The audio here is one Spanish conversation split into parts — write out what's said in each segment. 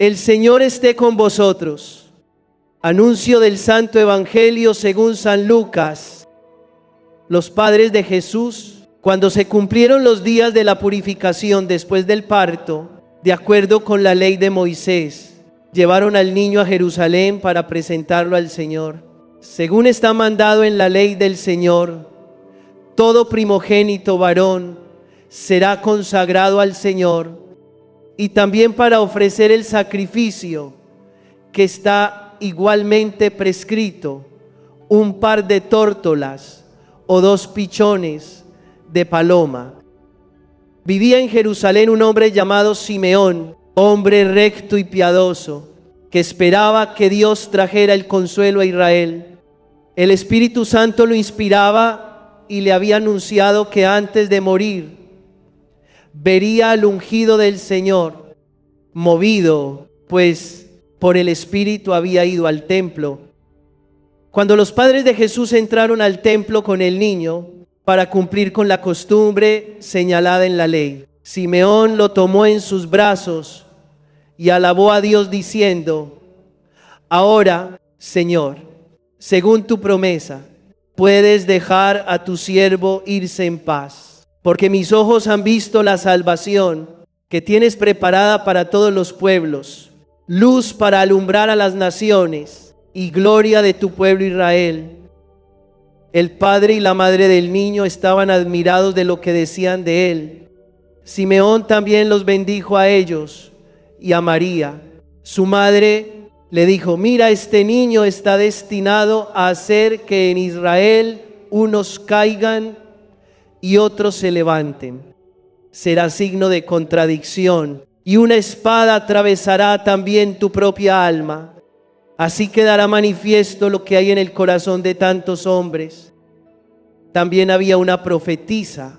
El Señor esté con vosotros. Anuncio del Santo Evangelio según San Lucas. Los padres de Jesús, cuando se cumplieron los días de la purificación después del parto, de acuerdo con la ley de Moisés, llevaron al niño a Jerusalén para presentarlo al Señor. Según está mandado en la ley del Señor, todo primogénito varón será consagrado al Señor, y también para ofrecer el sacrificio que está igualmente prescrito, un par de tórtolas o 2 pichones de paloma. Vivía en Jerusalén un hombre llamado Simeón, hombre recto y piadoso, que esperaba que Dios trajera el consuelo a Israel. El Espíritu Santo lo inspiraba y le había anunciado que antes de morir vería al ungido del Señor. Movido, pues, por el Espíritu había ido al templo. Cuando los padres de Jesús entraron al templo con el niño para cumplir con la costumbre señalada en la ley, Simeón lo tomó en sus brazos y alabó a Dios diciendo: Ahora, Señor, según tu promesa, puedes dejar a tu siervo irse en paz, porque mis ojos han visto la salvación que tienes preparada para todos los pueblos, luz para alumbrar a las naciones y gloria de tu pueblo Israel. El padre y la madre del niño estaban admirados de lo que decían de él. Simeón también los bendijo a ellos y a María. Su madre le dijo: Mira, este niño está destinado a hacer que en Israel unos caigan y otros se levanten. Será signo de contradicción, y una espada atravesará también tu propia alma. Así quedará manifiesto lo que hay en el corazón de tantos hombres. También había una profetisa,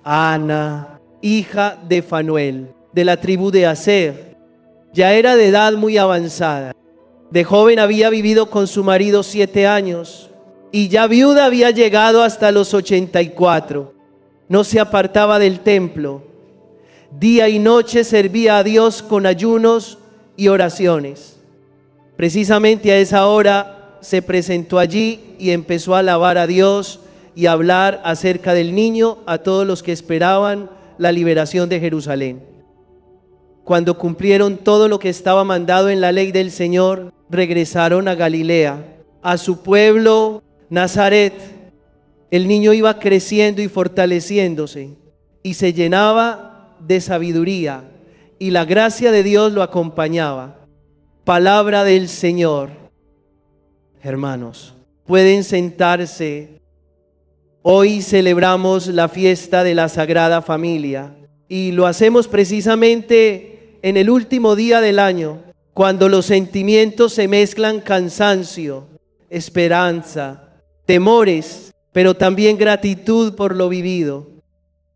Ana, hija de Fanuel, de la tribu de Aser. Ya era de edad muy avanzada. De joven había vivido con su marido 7 años, y ya viuda había llegado hasta los 84. No se apartaba del templo. Día y noche servía a Dios con ayunos y oraciones. Precisamente a esa hora se presentó allí y empezó a alabar a Dios y a hablar acerca del niño a todos los que esperaban la liberación de Jerusalén. Cuando cumplieron todo lo que estaba mandado en la ley del Señor, regresaron a Galilea, a su pueblo Nazaret. El niño iba creciendo y fortaleciéndose, y se llenaba de sabiduría, y la gracia de Dios lo acompañaba. Palabra del Señor. Hermanos, pueden sentarse. Hoy celebramos la fiesta de la Sagrada Familia, y lo hacemos precisamente en el último día del año, cuando los sentimientos se mezclan: cansancio, esperanza, temores, pero también gratitud por lo vivido.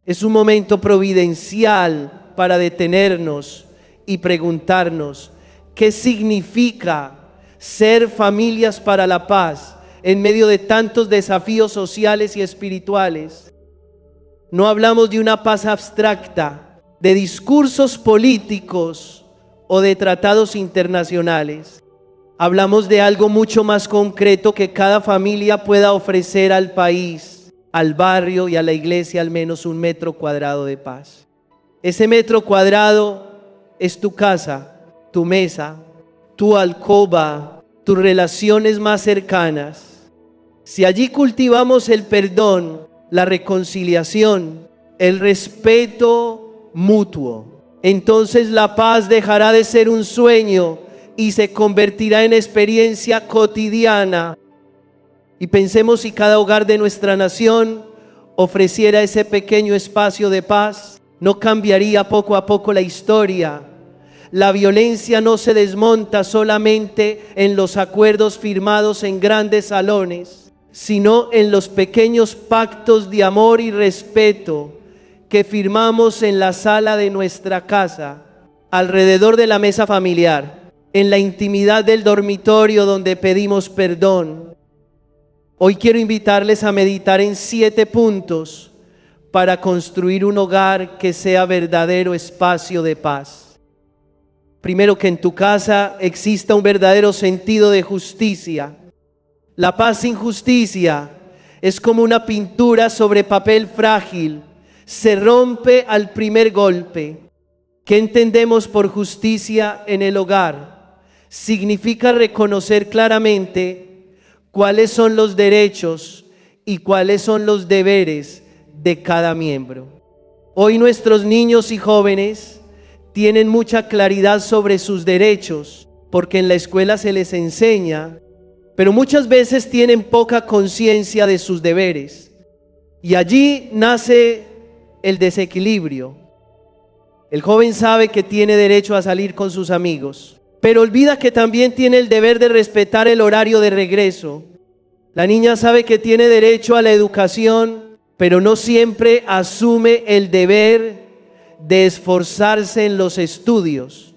Es un momento providencial para detenernos y preguntarnos: ¿qué significa ser familias para la paz en medio de tantos desafíos sociales y espirituales? No hablamos de una paz abstracta, de discursos políticos o de tratados internacionales. Hablamos de algo mucho más concreto que cada familia pueda ofrecer al país, al barrio y a la iglesia: al menos 1 metro cuadrado de paz. Ese metro cuadrado es tu casa, tu mesa, tu alcoba, tus relaciones más cercanas. Si allí cultivamos el perdón, la reconciliación, el respeto mutuo, entonces la paz dejará de ser un sueño y se convertirá en experiencia cotidiana. Y pensemos si cada hogar de nuestra nación ofreciera ese pequeño espacio de paz, no cambiaría poco a poco la historia. La violencia no se desmonta solamente en los acuerdos firmados en grandes salones, sino en los pequeños pactos de amor y respeto que firmamos en la sala de nuestra casa, alrededor de la mesa familiar, en la intimidad del dormitorio donde pedimos perdón. Hoy quiero invitarles a meditar en 7 puntos para construir un hogar que sea verdadero espacio de paz. Primero, que en tu casa exista un verdadero sentido de justicia. La paz sin justicia es como una pintura sobre papel frágil. Se rompe al primer golpe. ¿Qué entendemos por justicia en el hogar? Significa reconocer claramente cuáles son los derechos y cuáles son los deberes de cada miembro. Hoy nuestros niños y jóvenes tienen mucha claridad sobre sus derechos, porque en la escuela se les enseña, pero muchas veces tienen poca conciencia de sus deberes. Y allí nace el desequilibrio. El joven sabe que tiene derecho a salir con sus amigos, pero olvida que también tiene el deber de respetar el horario de regreso. La niña sabe que tiene derecho a la educación, pero no siempre asume el deber de esforzarse en los estudios.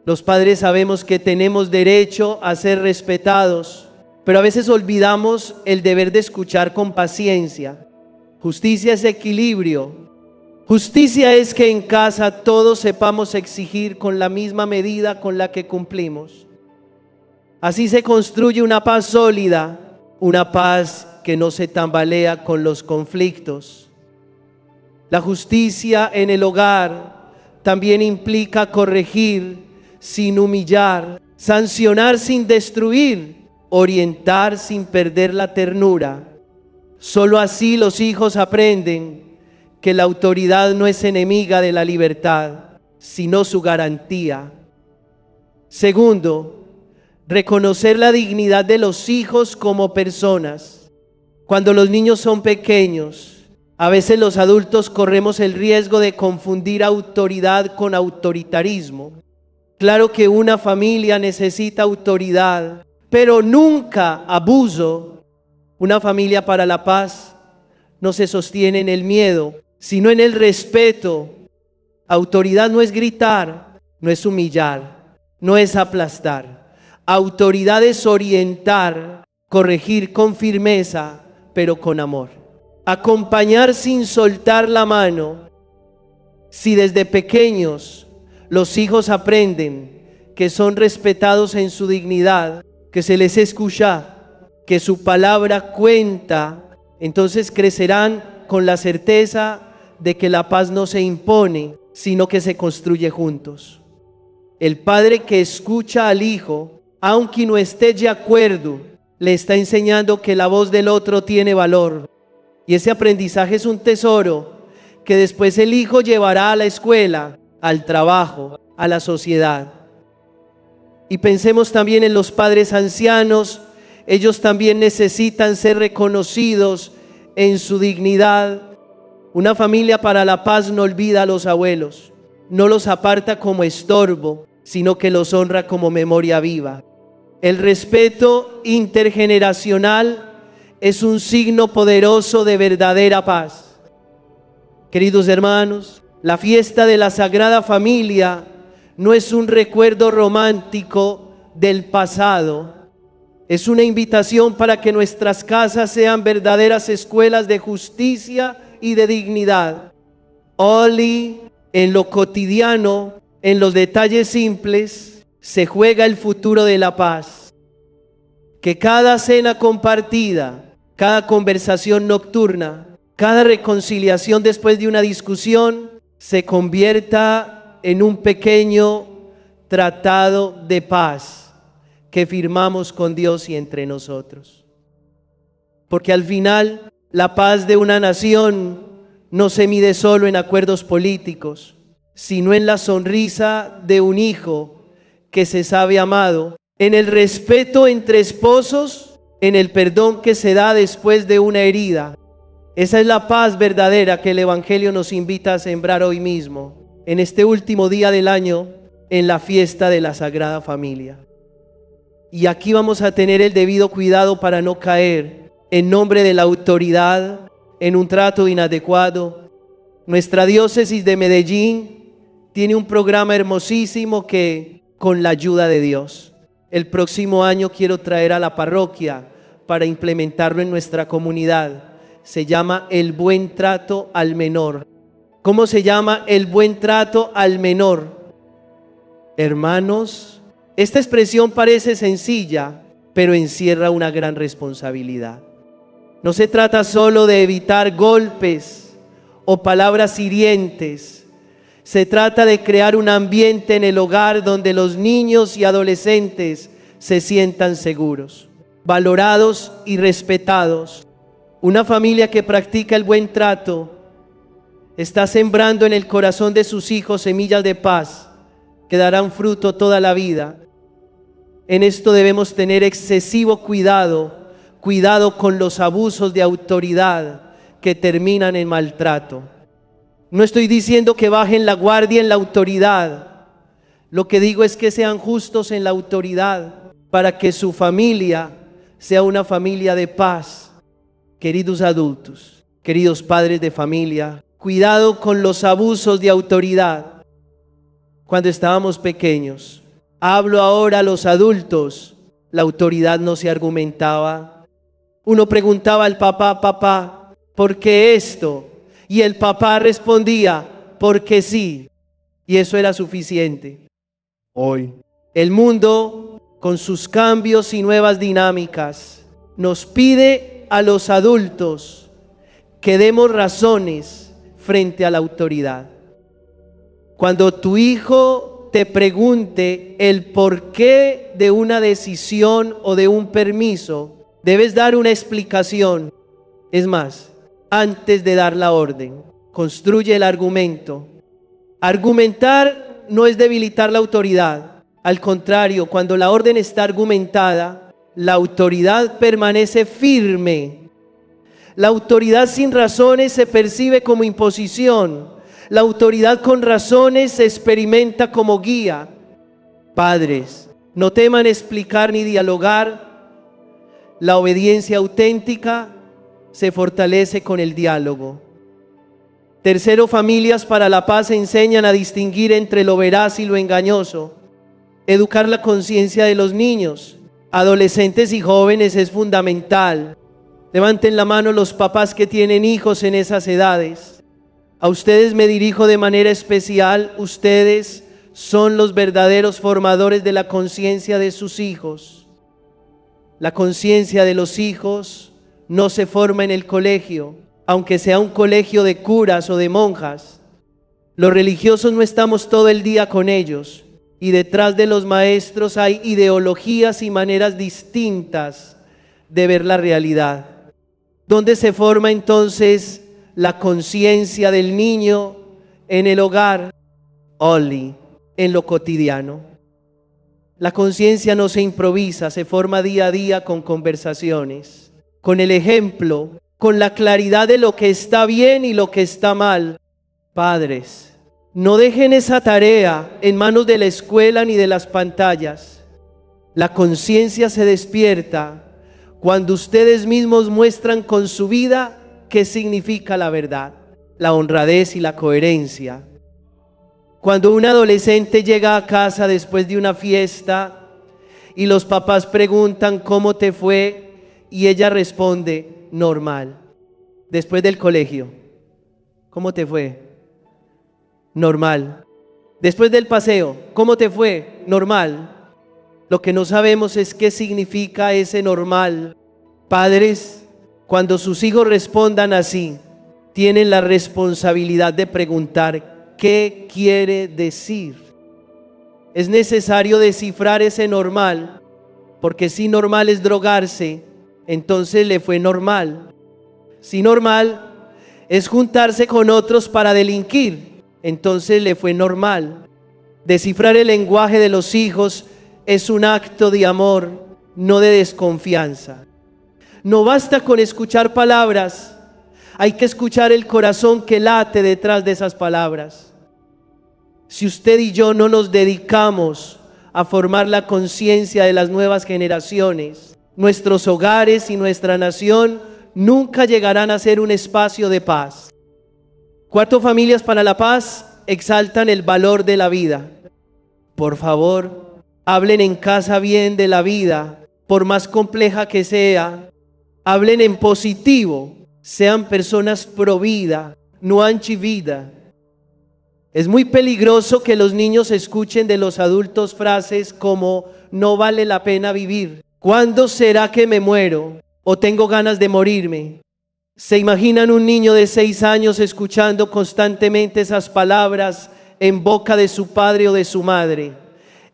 Los padres sabemos que tenemos derecho a ser respetados, pero a veces olvidamos el deber de escuchar con paciencia. Justicia es equilibrio. Justicia es que en casa todos sepamos exigir con la misma medida con la que cumplimos. Así se construye una paz sólida, una paz que no se tambalea con los conflictos. La justicia en el hogar también implica corregir sin humillar, sancionar sin destruir, orientar sin perder la ternura. Solo así los hijos aprenden que la autoridad no es enemiga de la libertad, sino su garantía. Segundo, reconocer la dignidad de los hijos como personas. Cuando los niños son pequeños, a veces los adultos corremos el riesgo de confundir autoridad con autoritarismo. Claro que una familia necesita autoridad, pero nunca abuso. Una familia para la paz no se sostiene en el miedo, sino en el respeto. Autoridad no es gritar, no es humillar, no es aplastar. Autoridad es orientar, corregir con firmeza, pero con amor. Acompañar sin soltar la mano. Si desde pequeños los hijos aprenden que son respetados en su dignidad, que se les escucha, que su palabra cuenta, entonces crecerán con la certeza de que la paz no se impone, sino que se construye juntos. El padre que escucha al hijo, aunque no esté de acuerdo, le está enseñando que la voz del otro tiene valor. Y ese aprendizaje es un tesoro que después el hijo llevará a la escuela, al trabajo, a la sociedad. Y pensemos también en los padres ancianos. Ellos también necesitan ser reconocidos en su dignidad. Una familia para la paz no olvida a los abuelos, no los aparta como estorbo, sino que los honra como memoria viva. El respeto intergeneracional es un signo poderoso de verdadera paz. Queridos hermanos, la fiesta de la Sagrada Familia no es un recuerdo romántico del pasado. Es una invitación para que nuestras casas sean verdaderas escuelas de justicia y de dignidad. Hoy, en lo cotidiano, en los detalles simples, se juega el futuro de la paz. Que cada cena compartida, cada conversación nocturna, cada reconciliación después de una discusión se convierta en un pequeño tratado de paz que firmamos con Dios y entre nosotros. Porque al final la paz de una nación no se mide solo en acuerdos políticos, sino en la sonrisa de un hijo que se sabe amado, en el respeto entre esposos, en el perdón que se da después de una herida. Esa es la paz verdadera que el Evangelio nos invita a sembrar hoy mismo, en este último día del año, en la fiesta de la Sagrada Familia. Y aquí vamos a tener el debido cuidado para no caer en nombre de la autoridad en un trato inadecuado. Nuestra diócesis de Medellín tiene un programa hermosísimo que, con la ayuda de Dios, el próximo año quiero traer a la parroquia para implementarlo en nuestra comunidad. Se llama el buen trato al menor. ¿Cómo se llama el buen trato al menor? Hermanos, esta expresión parece sencilla, pero encierra una gran responsabilidad. No se trata solo de evitar golpes o palabras hirientes. Se trata de crear un ambiente en el hogar donde los niños y adolescentes se sientan seguros, valorados y respetados. Una familia que practica el buen trato está sembrando en el corazón de sus hijos semillas de paz que darán fruto toda la vida. En esto debemos tener excesivo cuidado con los abusos de autoridad que terminan en maltrato. No estoy diciendo que bajen la guardia en la autoridad. Lo que digo es que sean justos en la autoridad para que su familia sea una familia de paz. Queridos adultos, queridos padres de familia, cuidado con los abusos de autoridad. Cuando estábamos pequeños, hablo ahora a los adultos, la autoridad no se argumentaba. Uno preguntaba al papá, papá, ¿por qué esto? Y el papá respondía, porque sí. Y eso era suficiente. Hoy, el mundo, con sus cambios y nuevas dinámicas, nos pide a los adultos que demos razones frente a la autoridad. Cuando tu hijo te pregunte el porqué de una decisión o de un permiso, debes dar una explicación. Es más, antes de dar la orden, construye el argumento. Argumentar no es debilitar la autoridad. Al contrario, cuando la orden está argumentada, la autoridad permanece firme. La autoridad sin razones se percibe como imposición. La autoridad con razones se experimenta como guía. Padres, no teman explicar ni dialogar. La obediencia auténtica se fortalece con el diálogo. Tercero, familias para la paz enseñan a distinguir entre lo veraz y lo engañoso. Educar la conciencia de los niños, adolescentes y jóvenes es fundamental. Levanten la mano los papás que tienen hijos en esas edades. A ustedes me dirijo de manera especial. Ustedes son los verdaderos formadores de la conciencia de sus hijos. La conciencia de los hijos no se forma en el colegio, aunque sea un colegio de curas o de monjas. Los religiosos no estamos todo el día con ellos, y detrás de los maestros hay ideologías y maneras distintas de ver la realidad. ¿Dónde se forma entonces la conciencia del niño? En el hogar, only, en lo cotidiano. La conciencia no se improvisa, se forma día a día con conversaciones, con el ejemplo, con la claridad de lo que está bien y lo que está mal. Padres, no dejen esa tarea en manos de la escuela ni de las pantallas. La conciencia se despierta cuando ustedes mismos muestran con su vida qué significa la verdad, la honradez y la coherencia. Cuando un adolescente llega a casa después de una fiesta y los papás preguntan ¿cómo te fue? Y ella responde, normal. Después del colegio, ¿cómo te fue? Normal. Después del paseo, ¿cómo te fue? Normal. Lo que no sabemos es qué significa ese normal. Padres, cuando sus hijos respondan así, tienen la responsabilidad de preguntar ¿qué quiere decir? Es necesario descifrar ese normal, porque si normal es drogarse, entonces le fue normal. Si normal es juntarse con otros para delinquir, entonces le fue normal. Descifrar el lenguaje de los hijos es un acto de amor, no de desconfianza. No basta con escuchar palabras, hay que escuchar el corazón que late detrás de esas palabras. Si usted y yo no nos dedicamos a formar la conciencia de las nuevas generaciones, nuestros hogares y nuestra nación nunca llegarán a ser un espacio de paz. Cuarto, familias para la paz exaltan el valor de la vida. Por favor, hablen en casa bien de la vida, por más compleja que sea. Hablen en positivo, sean personas pro vida, no anti vida. Es muy peligroso que los niños escuchen de los adultos frases como no vale la pena vivir, ¿cuándo será que me muero? O tengo ganas de morirme. ¿Se imaginan un niño de 6 años escuchando constantemente esas palabras en boca de su padre o de su madre?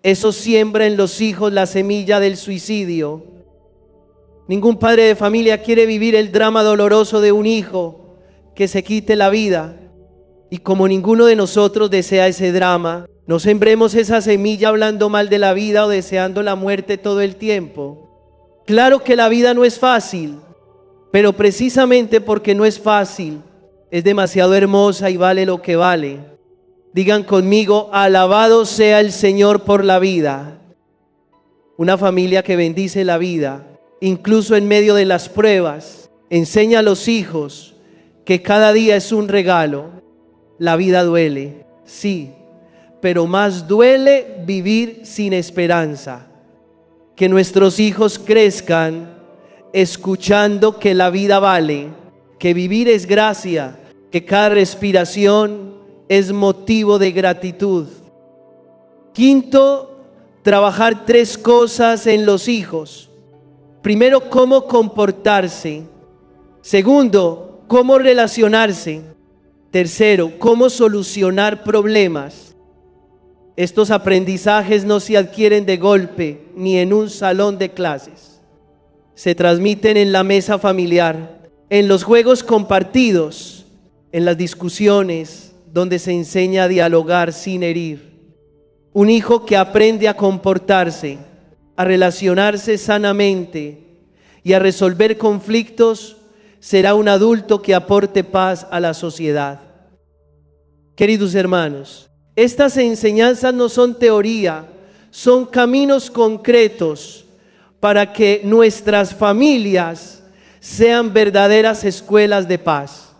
Eso siembra en los hijos la semilla del suicidio. Ningún padre de familia quiere vivir el drama doloroso de un hijo que se quite la vida. Y como ninguno de nosotros desea ese drama, no sembremos esa semilla hablando mal de la vida o deseando la muerte todo el tiempo. Claro que la vida no es fácil, pero precisamente porque no es fácil, es demasiado hermosa y vale lo que vale. Digan conmigo, alabado sea el Señor por la vida. Una familia que bendice la vida, incluso en medio de las pruebas, enseña a los hijos que cada día es un regalo. La vida duele, sí, pero más duele vivir sin esperanza. Que nuestros hijos crezcan escuchando que la vida vale, que vivir es gracia, que cada respiración es motivo de gratitud. Quinto, trabajar 3 cosas en los hijos. Primero, cómo comportarse. Segundo, cómo relacionarse. Tercero, cómo solucionar problemas. Estos aprendizajes no se adquieren de golpe ni en un salón de clases. Se transmiten en la mesa familiar, en los juegos compartidos, en las discusiones donde se enseña a dialogar sin herir. Un hijo que aprende a comportarse, a relacionarse sanamente y a resolver conflictos será un adulto que aporte paz a la sociedad. Queridos hermanos, estas enseñanzas no son teoría, son caminos concretos para que nuestras familias sean verdaderas escuelas de paz.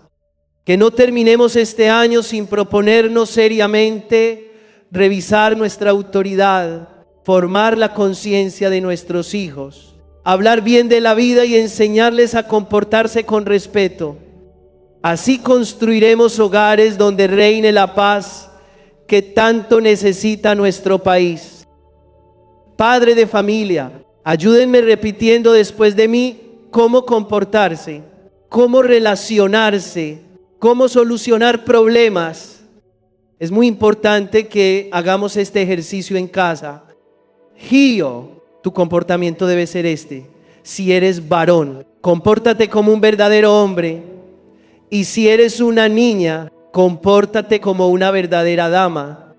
Que no terminemos este año sin proponernos seriamente revisar nuestra autoridad, formar la conciencia de nuestros hijos, hablar bien de la vida y enseñarles a comportarse con respeto. Así construiremos hogares donde reine la paz que tanto necesita nuestro país. Padre de familia, ayúdenme repitiendo después de mí cómo comportarse, cómo relacionarse, cómo solucionar problemas. Es muy importante que hagamos este ejercicio en casa. Gio, tu comportamiento debe ser este. Si eres varón, compórtate como un verdadero hombre. Y si eres una niña, compórtate como una verdadera dama.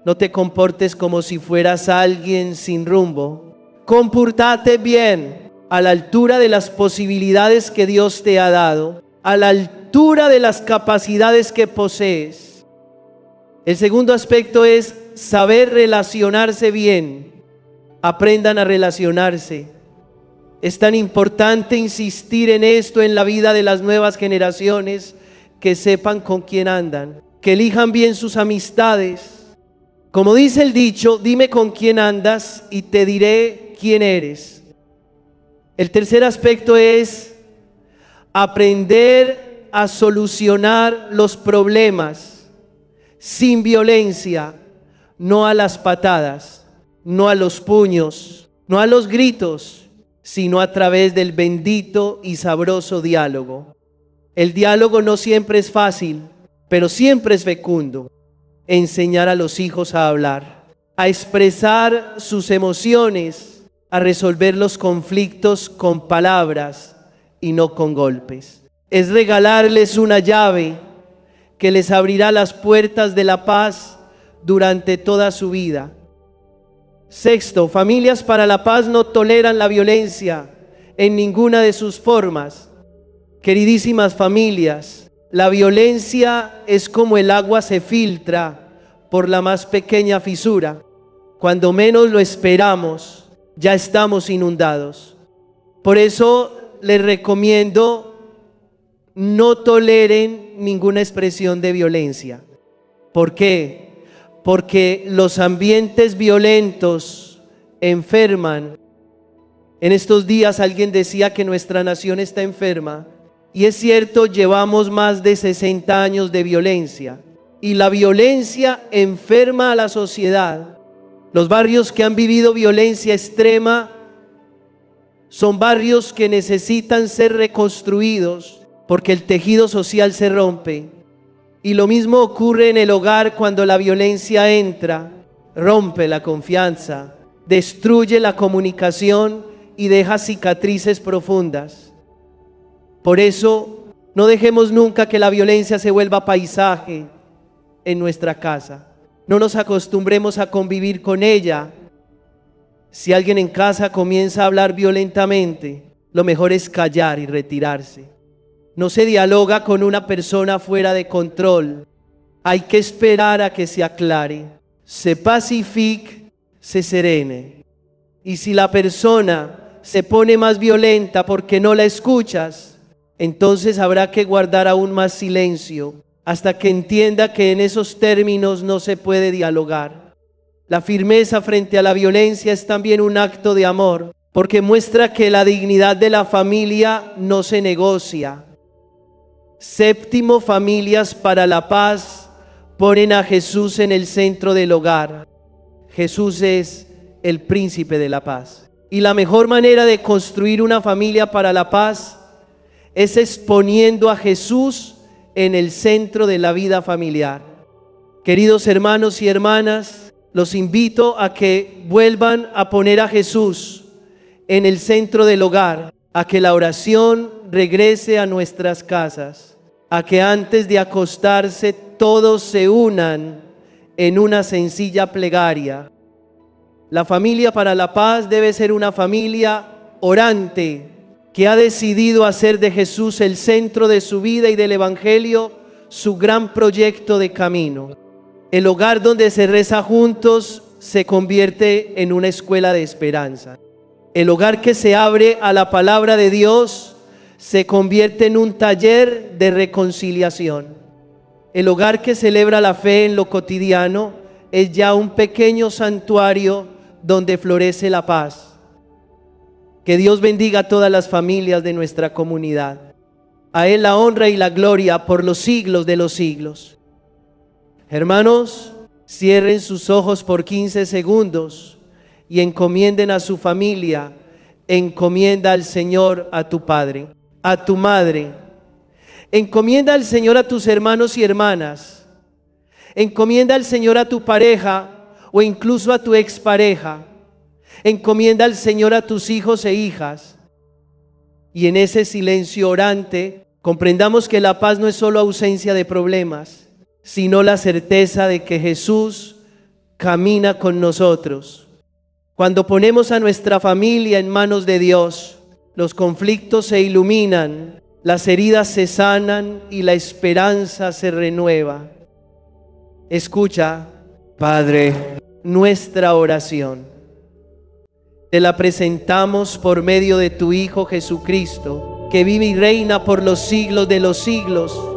No te comportes como si fueras alguien sin rumbo. Compórtate bien, a la altura de las posibilidades que Dios te ha dado, a la altura de las capacidades que posees. El segundo aspecto es saber relacionarse bien. Aprendan a relacionarse. Es tan importante insistir en esto en la vida de las nuevas generaciones, que sepan con quién andan, que elijan bien sus amistades. Como dice el dicho, dime con quién andas y te diré quién eres. El tercer aspecto es aprender a solucionar los problemas sin violencia, no a las patadas, no a los puños, no a los gritos, sino a través del bendito y sabroso diálogo. El diálogo no siempre es fácil, pero siempre es fecundo. Enseñar a los hijos a hablar, a expresar sus emociones, a resolver los conflictos con palabras y no con golpes. Es regalarles una llave que les abrirá las puertas de la paz durante toda su vida. Sexto, familias para la paz no toleran la violencia en ninguna de sus formas. Queridísimas familias, la violencia es como el agua se filtra por la más pequeña fisura. Cuando menos lo esperamos, ya estamos inundados. Por eso les recomiendo no toleren ninguna expresión de violencia. ¿Por qué? Porque los ambientes violentos enferman. En estos días alguien decía que nuestra nación está enferma. Y es cierto, llevamos más de 60 años de violencia. y la violencia enferma a la sociedad. Los barrios que han vivido violencia extrema son barrios que necesitan ser reconstruidos porque el tejido social se rompe. Y lo mismo ocurre en el hogar cuando la violencia entra, rompe la confianza, destruye la comunicación y deja cicatrices profundas. Por eso, no dejemos nunca que la violencia se vuelva paisaje en nuestra casa. No nos acostumbremos a convivir con ella. Si alguien en casa comienza a hablar violentamente, lo mejor es callar y retirarse. No se dialoga con una persona fuera de control. Hay que esperar a que se aclare, se pacifique, se serene. Y si la persona se pone más violenta porque no la escuchas, entonces habrá que guardar aún más silencio hasta que entienda que en esos términos no se puede dialogar. La firmeza frente a la violencia es también un acto de amor, porque muestra que la dignidad de la familia no se negocia. Séptimo, familias para la paz ponen a Jesús en el centro del hogar. Jesús es el príncipe de la paz. Y la mejor manera de construir una familia para la paz es exponiendo a Jesús en el centro de la vida familiar. Queridos hermanos y hermanas, los invito a que vuelvan a poner a Jesús en el centro del hogar, a que la oración regrese a nuestras casas, a que antes de acostarse todos se unan en una sencilla plegaria. La familia para la paz debe ser una familia orante, que ha decidido hacer de Jesús el centro de su vida y del Evangelio su gran proyecto de camino. El hogar donde se reza juntos se convierte en una escuela de esperanza. El hogar que se abre a la palabra de Dios se convierte en un taller de reconciliación. El hogar que celebra la fe en lo cotidiano es ya un pequeño santuario donde florece la paz. Que Dios bendiga a todas las familias de nuestra comunidad. A Él la honra y la gloria por los siglos de los siglos. Hermanos, cierren sus ojos por 15 segundos y encomienden a su familia. Encomienda al Señor a tu padre, a tu madre. Encomienda al Señor a tus hermanos y hermanas. Encomienda al Señor a tu pareja o incluso a tu expareja. Encomienda al Señor a tus hijos e hijas. Y en ese silencio orante, comprendamos que la paz no es solo ausencia de problemas, sino la certeza de que Jesús camina con nosotros. Cuando ponemos a nuestra familia en manos de Dios, los conflictos se iluminan, las heridas se sanan y la esperanza se renueva. Escucha, Padre, nuestra oración. Te la presentamos por medio de tu Hijo Jesucristo, que vive y reina por los siglos de los siglos